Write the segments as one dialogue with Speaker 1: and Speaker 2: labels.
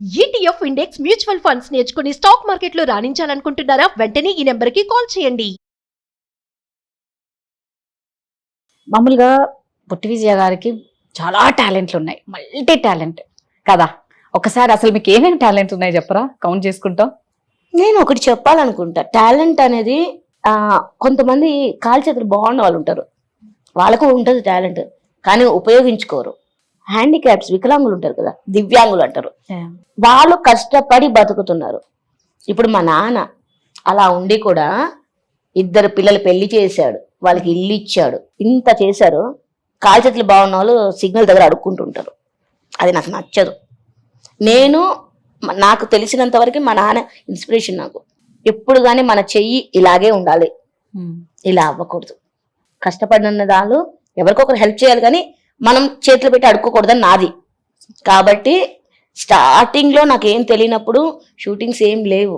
Speaker 1: ETF index mutual funds నేర్చుకుని stock మార్కెట్లో రాణించాలనుకుంటున్నారా? వెంటనే ఈ నెంబర్కి కాల్ చేయండి.
Speaker 2: మామూలుగా పొట్టి విజయ గారికి చాలా టాలెంట్లు ఉన్నాయి, మల్టీ టాలెంట్ కదా. ఒకసారి అసలు మీకు ఏమేమి టాలెంట్ ఉన్నాయి చెప్పరా, కౌంట్ చేసుకుంటాం.
Speaker 3: నేను ఒకటి చెప్పాలనుకుంటా, టాలెంట్ అనేది కొంతమంది కాలు చేతులు బాగున్న వాళ్ళు ఉంటారు, వాళ్ళకు ఉంటుంది టాలెంట్, కానీ ఉపయోగించుకోరు. హ్యాండిక్యాప్స్, వికలాంగులు ఉంటారు కదా, దివ్యాంగులు అంటారు, వాళ్ళు కష్టపడి బతుకుతున్నారు. ఇప్పుడు మా నాన్న అలా ఉండి కూడా 2 పిల్లలు పెళ్లి చేశాడు, వాళ్ళకి ఇల్లు ఇచ్చాడు, ఇంత చేశారు. కాలు చేతులు బాగున్న వాళ్ళు సిగ్నల్ దగ్గర అడుక్కుంటుంటారు. అది నాకు నచ్చదు. నాకు తెలిసినంత వరకు మా నాన్న ఇన్స్పిరేషన్ నాకు. ఎప్పుడు కానీ మన చెయ్యి ఇలాగే ఉండాలి, ఇలా అవ్వకూడదు. కష్టపడిన దాళ్ళు ఎవరికొకరు హెల్ప్ చేయాలి, కానీ మనం చేతులు పెట్టి అడుక్కోకూడదని నాది. కాబట్టి స్టార్టింగ్ లో నాకేం తెలియనప్పుడు షూటింగ్స్ ఏం లేవు,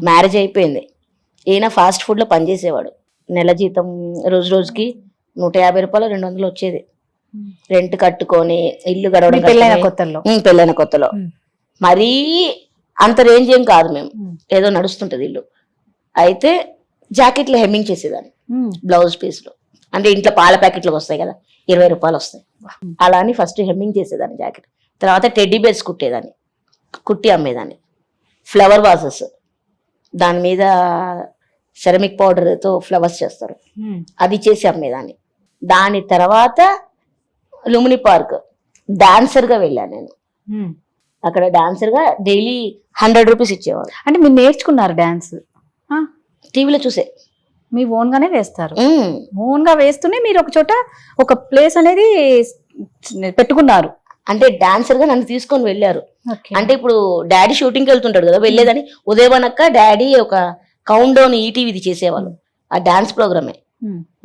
Speaker 3: మ్యారేజ్ అయిపోయింది. ఈయన ఫాస్ట్ ఫుడ్ లో పనిచేసేవాడు. నెల జీతం రోజు రోజుకి 150 రూపాయలు 200 వచ్చేది. రెంట్ కట్టుకొని ఇల్లు గడవడం. పెళ్ళైన కొత్తలో మరీ అంత రేంజ్ ఏం కాదు, మేము ఏదో నడుస్తుంటది ఇల్లు. అయితే జాకెట్లు హెమ్మింగ్ చేసేదాన్ని, బ్లౌజ్ పీస్లు. అంటే ఇంట్లో పాల ప్యాకెట్లు వస్తాయి కదా, 20 రూపాయలు వస్తాయి. అలా అని ఫస్ట్ హెమ్మింగ్ చేసేదాన్ని జాకెట్. తర్వాత టెడ్డీ బేర్స్ కుట్టేదాన్ని, కుట్టి అమ్మేదాన్ని. ఫ్లవర్ వాజెస్, దాని మీద సెరమిక్ పౌడర్తో ఫ్లవర్స్ చేస్తారు, అది చేసి అమ్మేదాన్ని. దాని తర్వాత లుమిని పార్క్ డాన్సర్గా వెళ్ళాను నేను. అక్కడ డాన్సర్గా డైలీ 100 రూపీస్ ఇచ్చేవాడు.
Speaker 2: అంటే మీరు నేర్చుకున్నారు డాన్స్?
Speaker 3: టీవీలో చూసే.
Speaker 2: మీ ఓన్ గానే వేస్తారు? ఓన్ గా వేస్తూనే మీరు ఒక చోట ఒక ప్లేస్ అనేది పెట్టుకున్నారు.
Speaker 3: అంటే డాన్సర్ గా నన్ను తీసుకొని వెళ్ళారు. అంటే ఇప్పుడు డాడీ షూటింగ్ కి వెళ్తుంటాడు కదా, వెళ్ళేదని ఉదయవనక్క డాడీ ఒక కౌంట్ డౌన్ ఈటీవీది చేసేవాళ్ళు, ఆ డాన్స్ ప్రోగ్రామే.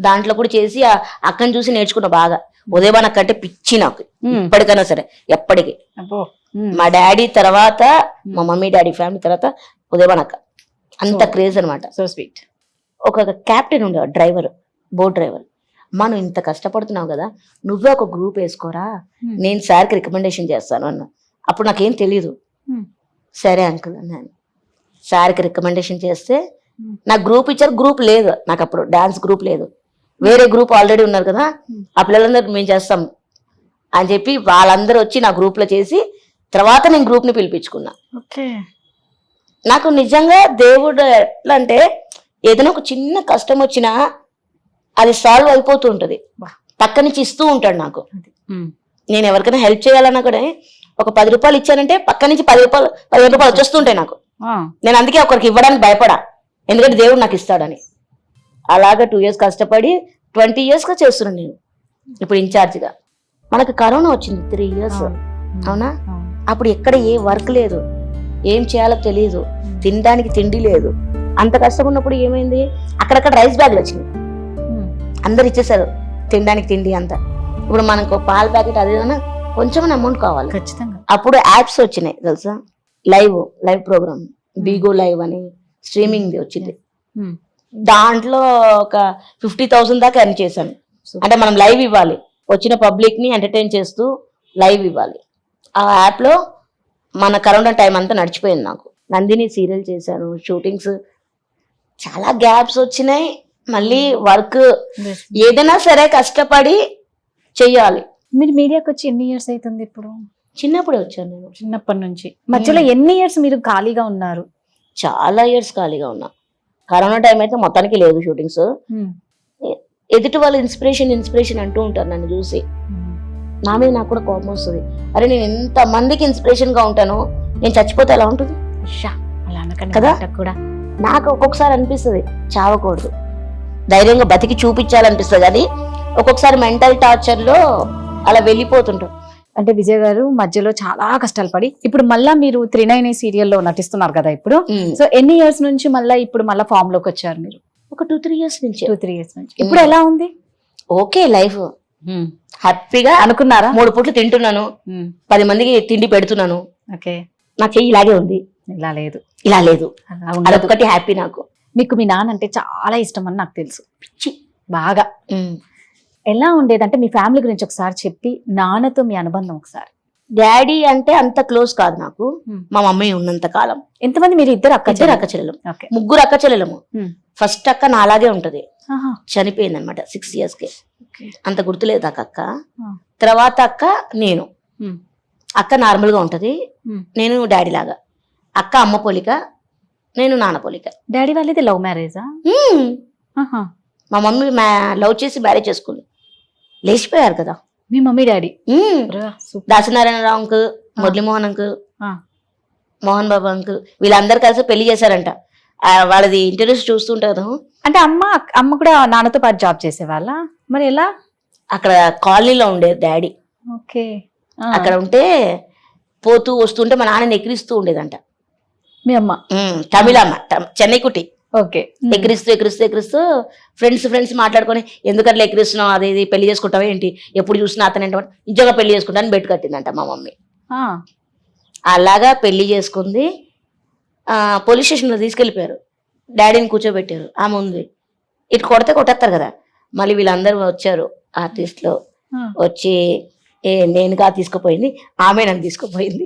Speaker 3: దాంట్లో కూడా చేసి ఆ అక్కని చూసి నేర్చుకున్నా బాగా. ఉదయవనక్క అంటే పిచ్చి నాకు, ఇప్పటికైనా సరే ఎప్పటికీ. మా డాడీ తర్వాత, మా మమ్మీ డాడీ ఫ్యామిలీ తర్వాత ఉదయవనక్క, అంత క్రేజ్ అనమాట.
Speaker 2: So sweet.
Speaker 3: ఒక క్యాప్టెన్ ఉండేవాడు, డ్రైవర్, బోట్ డ్రైవర్. మనం ఇంత కష్టపడుతున్నావు కదా, నువ్వే ఒక గ్రూప్ వేసుకోరా, నేను సార్కి రికమెండేషన్ చేస్తాను అన్న. అప్పుడు నాకేం తెలీదు. సరే అంకుల్ అన్నాను. సార్కి రికమెండేషన్ చేస్తే నాకు గ్రూప్ ఇచ్చారు. గ్రూప్ లేదు నాకు అప్పుడు, డాన్స్ గ్రూప్ లేదు. వేరే గ్రూప్ ఆల్రెడీ ఉన్నారు కదా, ఆ పిల్లలందరూ మేము చేస్తాం అని చెప్పి వాళ్ళందరూ వచ్చి నా గ్రూప్లో చేసి తర్వాత నేను గ్రూప్ని పిలిపించుకున్నా. నాకు నిజంగా దేవుడు ఎట్లా అంటే, ఏదైనా ఒక చిన్న కష్టం వచ్చినా అది సాల్వ్ అయిపోతూ ఉంటుంది, పక్క నుంచి ఇస్తూ ఉంటాడు నాకు. నేను ఎవరికైనా హెల్ప్ చేయాలన్నా కూడా ఒక 10 రూపాయలు ఇచ్చానంటే పక్క నుంచి 10 రూపాయలు 15 రూపాయలు వచ్చేస్తుంటాయి నాకు. నేను అందుకే ఒకరికి ఇవ్వడానికి భయపడా, ఎందుకంటే దేవుడు నాకు ఇస్తాడని. అలాగా 2 years కష్టపడి 20 years గా చేస్తున్నాను నేను ఇప్పుడు ఇన్ఛార్జిగా. మనకు కరోనా వచ్చింది 3 years, అవునా? అప్పుడు ఎక్కడ ఏ వర్క్ లేదు, ఏం చేయాలో తెలియదు, తినడానికి తిండి లేదు. అంత కష్టం ఉన్నప్పుడు ఏమైంది, అక్కడక్కడ రైస్ బ్యాగ్లు వచ్చినాయి, అందరు ఇచ్చేసారు తినడానికి తిండి అంతా. ఇప్పుడు మనకు పాల ప్యాకెట్ అదేదన్నా కొంచెం అమౌంట్ కావాలి ఖచ్చితంగా. అప్పుడు యాప్స్ వచ్చినాయి తెలుసా, లైవ్ ప్రోగ్రామ్, బీగో లైవ్ అని స్ట్రీమింగ్ వచ్చింది. దాంట్లో ఒక 50,000 దాకా ఎర్న్ చేశాను. అంటే మనం లైవ్ ఇవ్వాలి, వచ్చిన పబ్లిక్ ని ఎంటర్టైన్ చేస్తూ లైవ్ ఇవ్వాలి. ఆ యాప్ లో మన కరోనా టైం అంతా నడిచిపోయింది నాకు. నందిని సీరియల్ చేశాను, షూటింగ్స్, చాలా గ్యాప్స్ వచ్చినాయి. మళ్ళీ వర్క్ ఏదైనా సరే కష్టపడి చెయ్యాలి.
Speaker 2: మీరు మీడియాకి వచ్చి ఎన్ని ఇయర్స్ అవుతుంది ఇప్పుడు?
Speaker 3: చిన్నప్పుడే వచ్చాను నేను,
Speaker 2: చిన్నప్పటి నుంచి. మధ్యలో ఎన్ని ఇయర్స్ మీరు ఖాళీగా ఉన్నారు?
Speaker 3: చాలా ఇయర్స్ ఖాళీగా ఉన్నా. కరోనా టైం అయితే మొత్తానికి లేదు షూటింగ్స్. ఎదుటి వాళ్ళు ఇన్స్పిరేషన్ అంటూ ఉంటారు నన్ను చూసి. నా మీద నాకు కూడా కోపం వస్తుంది, అరే నేను ఎంత మందికి ఇన్స్పిరేషన్ గా ఉంటాను, నేను చచ్చిపోతే ఎలా ఉంటుంది కదా. నాకు ఒక్కొక్కసారి అనిపిస్తుంది చావకూడదు, ధైర్యంగా బతికి చూపించాలనిపిస్తుంది. అది ఒక్కొక్కసారి మెంటల్ టార్చర్ లో అలా వెళ్ళిపోతుంటాం.
Speaker 2: అంటే విజయ్ గారు మధ్యలో చాలా కష్టాలు పడి ఇప్పుడు మళ్ళా మీరు 39 సీరియల్లో నటిస్తున్నారు కదా ఇప్పుడు. సో ఎన్ని ఇయర్స్ నుంచి మళ్ళీ ఇప్పుడు మళ్ళీ ఫామ్ లోకి వచ్చారు మీరు?
Speaker 3: ఒక 2-3 years నుంచి.
Speaker 2: 2-3 years నుంచి. ఇప్పుడు ఎలా ఉంది?
Speaker 3: ఓకే, లైఫ్ హ్యాపీగా అనుకున్నారా. 3 పూట్లు తింటున్నాను, 10 మందికి తిండి పెడుతున్నాను. నా చెయ్యి ఇలాగే ఉంది, ఇలా లేదు. అదొకటి హ్యాపీ నాకు.
Speaker 2: మీకు మీ నాన్న అంటే చాలా ఇష్టం అని నాకు తెలుసు, పిచ్చి బాగా. ఎలా ఉండేది అంటే మీ ఫ్యామిలీ గురించి ఒకసారి చెప్పి, నాన్నతో మీ అనుబంధం ఒకసారి.
Speaker 3: డాడీ అంటే అంత క్లోజ్ కాదు నాకు,
Speaker 2: Hmm.
Speaker 3: మా మమ్మీ ఉన్నంత కాలం.
Speaker 2: ఎంతమంది మీరు? ఇద్దరు అక్క
Speaker 3: ఇద్దరు అక్క చెల్లెలం,
Speaker 2: ఓకే.
Speaker 3: ముగ్గురు అక్క చెల్లెలము.
Speaker 2: Hmm.
Speaker 3: ఫస్ట్ అక్క నాలాగే ఉంటది,
Speaker 2: ఆహా.
Speaker 3: చనిపోయింది అనమాట 6 years కి.
Speaker 2: ఓకే.
Speaker 3: అంత గుర్తులేదు నాకు అక్క.
Speaker 2: Ah.
Speaker 3: తర్వాత అక్క నేను.
Speaker 2: Hmm.
Speaker 3: అక్క నార్మల్ గా ఉంటది,
Speaker 2: Hmm.
Speaker 3: నేను డాడీ లాగా. అక్క అమ్మ పోలిక, నేను నాన్న పోలిక.
Speaker 2: డాడీ వాళ్ళది లవ్ మ్యారేజా?
Speaker 3: Hmm.
Speaker 2: ఆహా.
Speaker 3: మా మమ్మీ లవ్ చేసి మ్యారేజ్ చేసుకుంది, లేచిపోయారు కదా.
Speaker 2: మీ mummy daddy?
Speaker 3: Hmm.
Speaker 2: Super.
Speaker 3: Dasanarayanarao uncle, Muralimohan uncle,
Speaker 2: ఆ.
Speaker 3: మోహన్ బాబు అంకుల్ వీళ్ళందరూ కలిసి పెళ్లి చేశారంట. వాళ్ళది ఇంటర్వ్యూస్ చూస్తుంటాను.
Speaker 2: అంటే అమ్మ కూడా నాన్నతో పాటు జాబ్ చేసేవాళ్ళ? మరి ఎలా?
Speaker 3: అక్కడ కాలనీలో ఉండేది డాడీ.
Speaker 2: ఓకే. ఆ.
Speaker 3: అక్కడ ఉంటే పోతూ వస్తుంటే మా నాన్నని ఎక్కిరిస్తూ ఉండేదంట.
Speaker 2: మీ అమ్మ?
Speaker 3: తమిళమ్మ, చెన్నై కుట్టి.
Speaker 2: ఓకే.
Speaker 3: ఎక్కిరిస్తూ ఫ్రెండ్స్ మాట్లాడుకొని ఎందుకట్లా ఎక్కిరిస్తున్నావు, అది ఇది పెళ్లి చేసుకుంటావా ఏంటి, ఎప్పుడు చూసినా అతను ఏంటంటే నిజంగా పెళ్లి చేసుకుంటాను బెట్ కట్టిందంట మా మమ్మీ.
Speaker 2: ఆ.
Speaker 3: అలాగా పెళ్లి చేసుకుంది. పోలీస్ స్టేషన్లో తీసుకెళ్ళిపోయారు, డాడీని కూర్చోబెట్టారు. ఆమె ఉంది, ఇటు కొట్టేస్తారు కదా. మళ్ళీ వీళ్ళందరూ వచ్చారు ఆర్టిస్ట్లో,
Speaker 2: ఆ.
Speaker 3: వచ్చి నేను తీసుకుపోయింది, ఆమె నన్ను తీసుకుపోయింది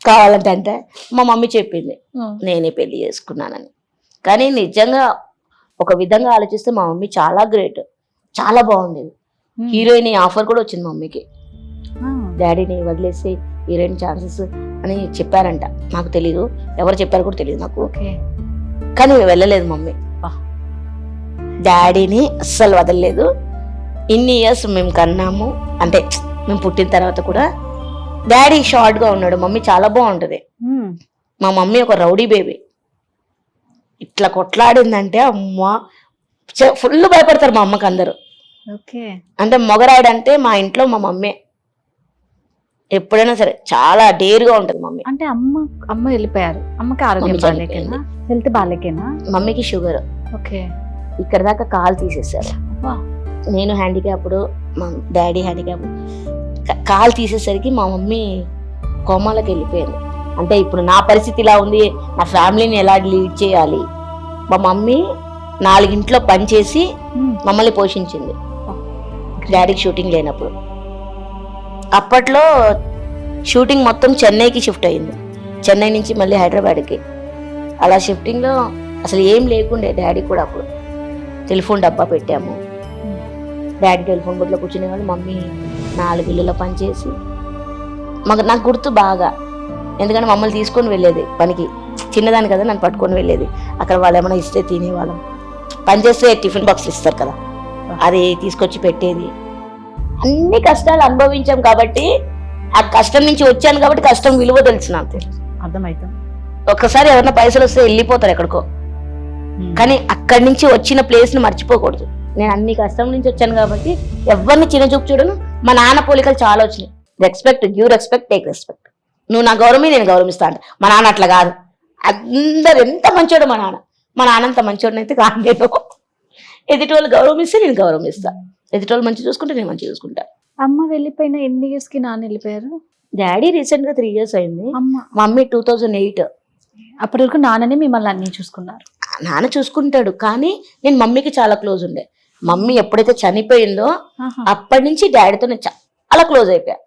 Speaker 3: కావాలంటే. అంటే మా మమ్మీ చెప్పింది నేనే పెళ్లి చేసుకున్నానని. కానీ నిజంగా ఒక విధంగా ఆలోచిస్తే మా మమ్మీ చాలా గ్రేట్, చాలా బాగుండేది. హీరోయిన్ ఆఫర్ కూడా వచ్చింది మా మమ్మీకి.
Speaker 2: ఆ.
Speaker 3: డాడీని వదిలేసి హీరోయిన్ ఛాన్సెస్ అని చెప్పారంట, నాకు తెలీదు, ఎవరు చెప్పారు కూడా తెలియదు నాకు.
Speaker 2: ఓకే.
Speaker 3: కానీ వెళ్ళలేదు మమ్మీ, డాడీని అస్సలు వదలలేదు. ఇన్ని ఇయర్స్ మేము కన్నాము, అంటే మేము పుట్టిన తర్వాత కూడా డాడీ షార్ట్ గా ఉన్నాడు, మమ్మీ చాలా బాగుంటది. మా మమ్మీ ఒక రౌడీ బేబీ, ఇట్లా కొట్లాడిందంటే అమ్మ ఫుల్ భయపడతారు మా అమ్మకి అందరూ.
Speaker 2: ఓకే.
Speaker 3: అంటే మొగరాడంటే మా ఇంట్లో మా మమ్మీ ఎప్పుడైనా సరే చాలా డేర్గా ఉంటది మమ్మీ.
Speaker 2: అంటే అమ్మ వెళ్ళిపోయారు, అమ్మకి ఆరోగ్యం
Speaker 3: మమ్మీ
Speaker 2: బాగాలేకేనా, హెల్త్ బాగాలేకేనా?
Speaker 3: మమ్మీకి షుగర్,
Speaker 2: ఓకే.
Speaker 3: ఇక్కడ దాకా కాలు తీసేసారు.
Speaker 2: వా.
Speaker 3: నేను హ్యాండిక్యాప్డ్, మా డాడీ హ్యాండిక్యాప్. కాలు తీసేసరికి మా మమ్మీ కోమాలోకి వెళ్ళిపోయింది. అంటే ఇప్పుడు నా పరిస్థితి ఇలా ఉంది, నా ఫ్యామిలీని ఎలా లీడ్ చేయాలి. మా మమ్మీ 4 ఇంట్లో పని చేసి మమ్మల్ని పోషించింది డాడీకి షూటింగ్ లేనప్పుడు. అప్పట్లో షూటింగ్ మొత్తం చెన్నైకి షిఫ్ట్ అయింది, చెన్నై నుంచి మళ్ళీ హైదరాబాద్కి. అలా షిఫ్టింగ్లో అసలు ఏం లేకుండే డాడీ కూడా. అప్పుడు టెలిఫోన్ డబ్బా పెట్టాము, డాడీ టెలిఫోన్ బుట్లో కూర్చునే వాళ్ళు, మమ్మీ 4 ఇళ్ళలో పనిచేసి. నాకు గుర్తు బాగా, ఎందుకంటే మమ్మల్ని తీసుకొని వెళ్ళేది పనికి, చిన్నదాన్ని కదా నన్ను పట్టుకొని వెళ్ళేది. అక్కడ వాళ్ళు ఏమైనా ఇస్తే తినేవాళ్ళం, పనిచేస్తే టిఫిన్ బాక్స్లు ఇస్తారు కదా, అది తీసుకొచ్చి పెట్టేది. అన్ని కష్టాలు అనుభవించాం కాబట్టి, ఆ కష్టం నుంచి వచ్చాను కాబట్టి కష్టం విలువ తెలుసు నాకు.
Speaker 2: అర్థమవుతుంది.
Speaker 3: ఒక్కసారి ఎవరైనా పైసలు వస్తే వెళ్ళిపోతారు ఎక్కడికో, కానీ అక్కడి నుంచి వచ్చిన ప్లేస్ ని మర్చిపోకూడదు. నేను అన్ని కష్టం నుంచి వచ్చాను కాబట్టి ఎవరిని చిన్న చూపు చూడను. మా నాన్న పోలికలు చాలా వచ్చినాయి. Respect, give respect, take respect. నువ్వు నా గౌరవమే నేను గౌరవిస్తా అంట. మా నాన్న అట్లా కాదు, అందరు ఎంత మంచోడు మా నాన్న అంత మంచోడినైతే కాదు. నేను ఎదుటి వాళ్ళు గౌరవిస్తే నేను గౌరవిస్తా, ఎదుటి వాళ్ళు మంచి చూసుకుంటే నేను మంచి చూసుకుంటా.
Speaker 2: అమ్మ వెళ్ళిపోయిన ఎన్ని ఇయర్స్ కి నాన్న వెళ్ళిపోయారు?
Speaker 3: డాడీ రీసెంట్ గా 3 years అయింది,
Speaker 2: అమ్మ
Speaker 3: మమ్మీ 2008.
Speaker 2: అప్పటి వరకు నాన్నని మిమ్మల్ని అన్ని చూసుకున్నారు?
Speaker 3: నాన్న చూసుకుంటాడు, కానీ నేను మమ్మీకి చాలా క్లోజ్ ఉండే. మమ్మీ ఎప్పుడైతే చనిపోయిందో అప్పటి నుంచి డాడీతో నేను చాలా క్లోజ్ అయిపోయా.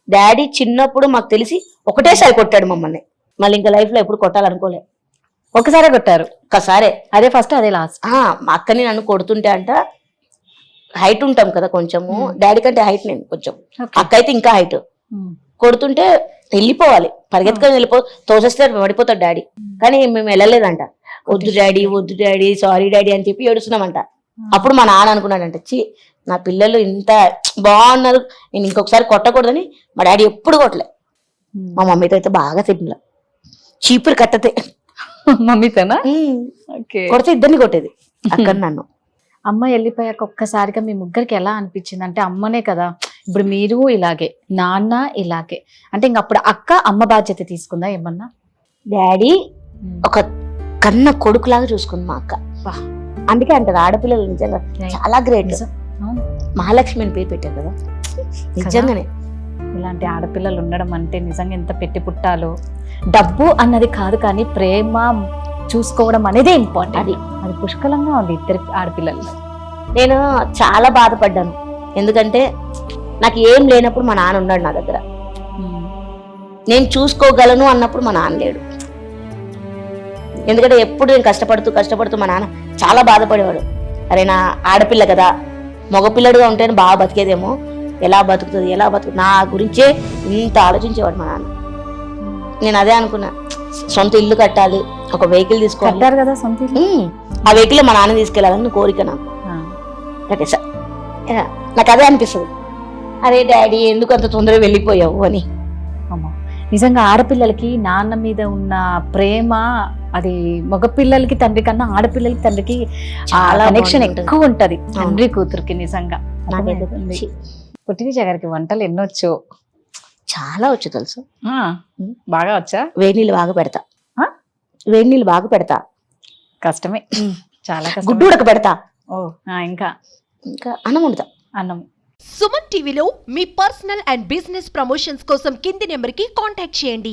Speaker 3: డాడీ చిన్నప్పుడు మాకు తెలిసి ఒకటేసారి కొట్టాడు మమ్మల్ని, మళ్ళీ ఇంకా లైఫ్ లో ఎప్పుడు కొట్టాలనుకోలే.
Speaker 2: ఒకసారి కొట్టారు?
Speaker 3: ఒకసారే,
Speaker 2: అదే ఫస్ట్ అదే లాస్ట్.
Speaker 3: మా అక్కని నన్ను కొడుతుంటే అంట, హైట్ ఉంటాం కదా కొంచెము, డాడీ కంటే హైట్ నేను కొంచెం, అక్క అయితే ఇంకా హైట్. కొడుతుంటే వెళ్ళిపోవాలి, పరిగెత్తుకొని తోసేస్తే పడిపోతాడు డాడీ. కానీ మేము వెళ్ళలేదంట, వద్దు డాడీ సారీ డాడీ అని చెప్పి ఏడుస్తున్నామంట. అప్పుడు మా నాన్న అనుకున్నాడంట, చి నా పిల్లలు ఇంత బాగున్నారు, నేను ఇంకొకసారి కొట్టకూడదని. మా డాడీ ఎప్పుడు కొట్టలే, మా మమ్మీతో అయితే బాగా తిట్టిన, చీపురు కట్టతే
Speaker 2: మమ్మీతోనా?
Speaker 3: కొడితే ఇద్దరిని కొట్టేది అక్కడ నన్ను.
Speaker 2: అమ్మ వెళ్ళిపోయాక ఒక్కసారిగా మీ ముగ్గురికి ఎలా అనిపించింది? అంటే అమ్మనే కదా, ఇప్పుడు మీరు ఇలాగే, నాన్న ఇలాగే, అంటే ఇంక అప్పుడు అమ్మ బాధ్యత తీసుకుందా ఏమన్నా?
Speaker 3: డాడీ ఒక కన్న కొడుకులాగా చూసుకుంది మా అక్క. అందుకే అంటారు ఆడపిల్లలు నిజంగా చాలా గ్రేట్. మహాలక్ష్మి అని పేరు పెట్టారు కదా, నిజంగానే
Speaker 2: ఇలాంటి ఆడపిల్లలు ఉండడం అంటే నిజంగా ఎంత పెట్టి పుట్టాలో. డబ్బు అన్నది కాదు, కానీ ప్రేమ చూసుకోవడం అనేది ఇంపార్టెంట్. అది పుష్కలంగా ఉంది ఇద్దరు ఆడపిల్లలు.
Speaker 3: నేను చాలా బాధపడ్డాను, ఎందుకంటే నాకు ఏం లేనప్పుడు మా నాన్న ఉన్నాడు నా దగ్గర. నేను చూసుకోగలను అన్నప్పుడు మా నాన్న లేడు. ఎందుకంటే ఎప్పుడు నేను కష్టపడుతూ మా నాన్న చాలా బాధపడేవాడు. అరే నా ఆడపిల్ల కదా, మగపిల్లడిగా ఉంటేనే బాగా బతికేదేమో, ఎలా బతుకుతుంది నా గురించే ఇంత ఆలోచించేవాడు మా నాన్న. నేను అదే అనుకున్నా, సొంత ఇల్లు కట్టాలి, ఒక వెహికల్ తీసుకోవాలి.
Speaker 2: కట్టారు కదా సొంత ఇల్లు?
Speaker 3: ఆ వెహికల్ మా నాన్న తీసుకెళ్ళాలని కోరిక నాకు. కట్టేసా. నాకు అదే అనిపిస్తుంది, అరే డాడీ ఎందుకు అంత తొందరగా వెళ్ళిపోయావు అని.
Speaker 2: అమ్మా, నిజంగా ఆడపిల్లలకి నాన్న మీద ఉన్న ప్రేమ అది మగపిల్లలకి తండ్రి కన్నా ఆడపిల్లలకి తండ్రికి
Speaker 3: చాలా
Speaker 2: కనెక్షన్
Speaker 3: బాగుంటుంది.
Speaker 2: ఎక్కువ ఉంటది తండ్రి కూతురికి. నిజంగా
Speaker 3: నాకైతే
Speaker 2: అర్థమవుతుంది. పుట్టినిజ గారికి వంటలు ఎన్నొచ్చు?
Speaker 3: చాలా వచ్చు తెలుసు.
Speaker 2: బాగా వచ్చా?
Speaker 3: వేడి నీళ్ళు బాగా పెడతా.
Speaker 2: ఆ?
Speaker 3: వేడి నీళ్ళు బాగా పెడతా.
Speaker 2: కష్టమే, చాలా
Speaker 3: గుడ్డు
Speaker 2: కష్టం.
Speaker 3: ఉడక పెడతా.
Speaker 2: ఓ ఇంకా
Speaker 3: ఇంకా అన్నం వండుతా.
Speaker 2: అన్నం.
Speaker 1: సుమన్ టీవీలో మీ పర్సనల్ అండ్ బిజినెస్ ప్రమోషన్స్ కోసం కింది నెంబర్కి కాంటాక్ట్ చేయండి.